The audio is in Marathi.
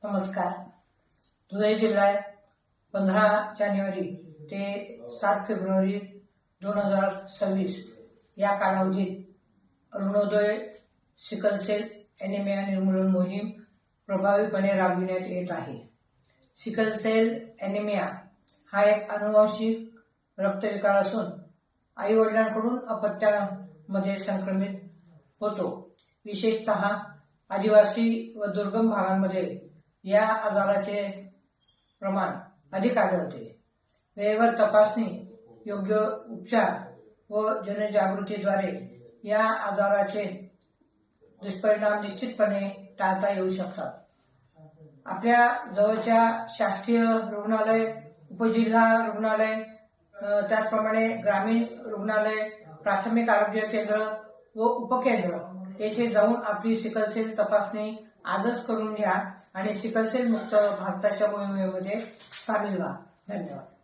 नमस्कार. धुळे जिल्ह्यात 15 जानेवारी ते 7 फेब्रुवारी 2026 या कालावधीत अरुणोदय सिकल सेल ॲनिमिया निर्मूलन मोहीम प्रभावीपणे राबविण्यात येत आहे. सिकल सेल ॲनिमिया हा एक अनुवांशिक रक्तविकार असून आई वडिलांकडून अपत्यामध्ये संक्रमित होतो. विशेषतः आदिवासी व दुर्गम भागांमध्ये या आजाराचे प्रमाण अधिक आढळते. वेळेवर तपासणी, योग्य उपचार व जनजागृतीद्वारे या आजाराचे दुष्परिणाम निश्चितपणे टाळता येऊ शकतात. आपल्या जवळच्या शासकीय रुग्णालय, उपजिल्हा रुग्णालय, त्याचप्रमाणे ग्रामीण रुग्णालय, प्राथमिक आरोग्य केंद्र व उपकेंद्र येथे जाऊन आपली सिकल सेल तपासणी आजच करून घ्या आणि सिकल सेल मुक्त भारताच्या मोहिमेमध्ये सामील व्हा. धन्यवाद.